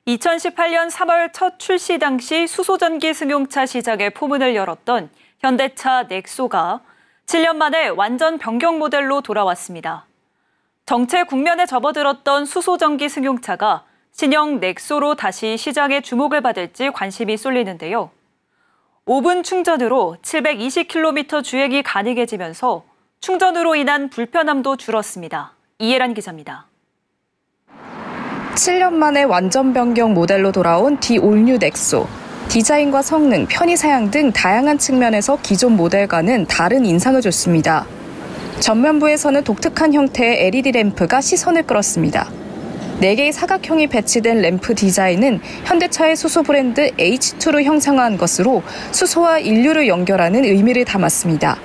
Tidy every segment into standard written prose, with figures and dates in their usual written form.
2018년 3월 첫 출시 당시 수소전기 승용차 시장에 포문을 열었던 현대차 넥소가 7년 만에 완전 변경 모델로 돌아왔습니다. 정체 국면에 접어들었던 수소전기 승용차가 신형 넥소로 다시 시장의 주목을 받을지 관심이 쏠리는데요. 5분 충전으로 720km 주행이 가능해지면서 충전으로 인한 불편함도 줄었습니다. 이해란 기자입니다. 7년 만에 완전 변경 모델로 돌아온 디 올뉴 넥소. 디자인과 성능, 편의사양 등 다양한 측면에서 기존 모델과는 다른 인상을 줬습니다. 전면부에서는 독특한 형태의 LED 램프가 시선을 끌었습니다. 4개의 사각형이 배치된 램프 디자인은 현대차의 수소 브랜드 H2를 형상화한 것으로 수소와 인류를 연결하는 의미를 담았습니다.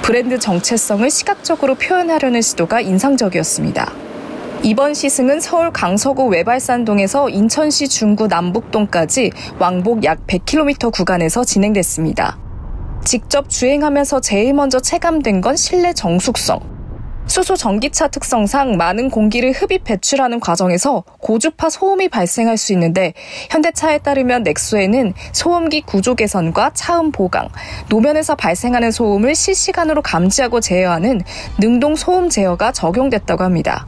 브랜드 정체성을 시각적으로 표현하려는 시도가 인상적이었습니다. 이번 시승은 서울 강서구 외발산동에서 인천시 중구 남북동까지 왕복 약 100km 구간에서 진행됐습니다. 직접 주행하면서 제일 먼저 체감된 건 실내 정숙성. 수소 전기차 특성상 많은 공기를 흡입 배출하는 과정에서 고주파 소음이 발생할 수 있는데 현대차에 따르면 넥소에는 소음기 구조 개선과 차음 보강, 노면에서 발생하는 소음을 실시간으로 감지하고 제어하는 능동 소음 제어가 적용됐다고 합니다.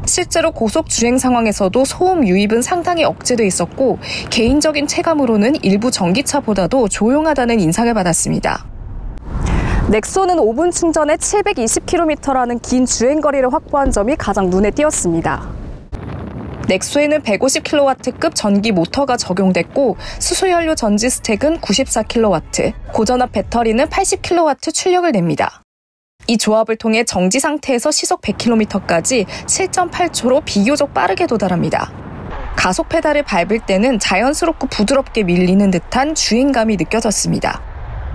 실제로 고속 주행 상황에서도 소음 유입은 상당히 억제돼 있었고 개인적인 체감으로는 일부 전기차보다도 조용하다는 인상을 받았습니다. 넥소는 5분 충전에 720km라는 긴 주행거리를 확보한 점이 가장 눈에 띄었습니다. 넥소에는 150kW급 전기 모터가 적용됐고 수소연료 전지 스택은 94kW, 고전압 배터리는 80kW 출력을 냅니다. 이 조합을 통해 정지 상태에서 시속 100km까지 7.8초로 비교적 빠르게 도달합니다. 가속 페달을 밟을 때는 자연스럽고 부드럽게 밀리는 듯한 주행감이 느껴졌습니다.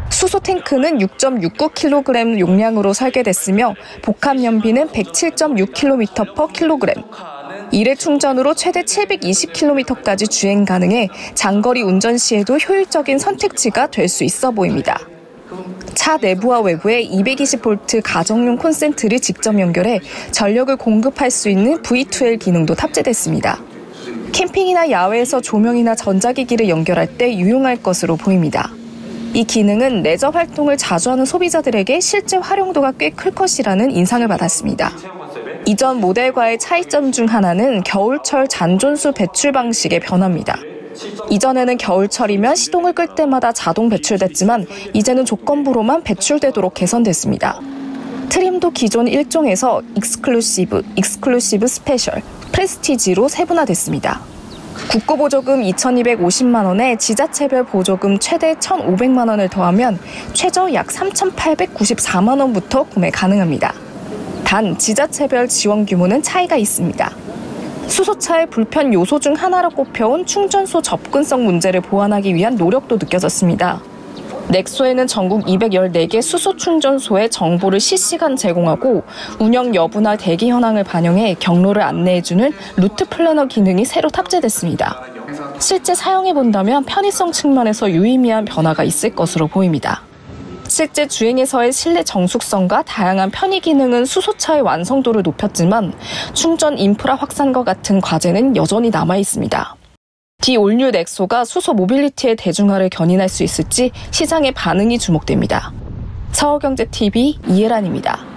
수소 탱크는 6.69kg 용량으로 설계됐으며 복합 연비는 107.6km/kg. 1회 충전으로 최대 720km까지 주행 가능해 장거리 운전 시에도 효율적인 선택지가 될 수 있어 보입니다. 차 내부와 외부에 220V 가정용 콘센트를 직접 연결해 전력을 공급할 수 있는 V2L 기능도 탑재됐습니다. 캠핑이나 야외에서 조명이나 전자기기를 연결할 때 유용할 것으로 보입니다. 이 기능은 레저 활동을 자주 하는 소비자들에게 실제 활용도가 꽤 클 것이라는 인상을 받았습니다. 이전 모델과의 차이점 중 하나는 겨울철 잔존수 배출 방식의 변화입니다. 이전에는 겨울철이면 시동을 끌 때마다 자동 배출됐지만 이제는 조건부로만 배출되도록 개선됐습니다. 트림도 기존 1종에서 익스클루시브 스페셜, 프레스티지로 세분화됐습니다. 국고보조금 2,250만 원에 지자체별 보조금 최대 1,500만 원을 더하면 최저 약 3,894만 원부터 구매 가능합니다. 단 지자체별 지원 규모는 차이가 있습니다. 수소차의 불편 요소 중 하나로 꼽혀온 충전소 접근성 문제를 보완하기 위한 노력도 느껴졌습니다. 넥소에는 전국 214개 수소 충전소의 정보를 실시간 제공하고 운영 여부나 대기 현황을 반영해 경로를 안내해주는 루트 플래너 기능이 새로 탑재됐습니다. 실제 사용해본다면 편의성 측면에서 유의미한 변화가 있을 것으로 보입니다. 실제 주행에서의 실내 정숙성과 다양한 편의 기능은 수소차의 완성도를 높였지만 충전 인프라 확산과 같은 과제는 여전히 남아 있습니다. 디 올뉴 넥소가 수소 모빌리티의 대중화를 견인할 수 있을지 시장의 반응이 주목됩니다. 서울경제TV 이혜란입니다.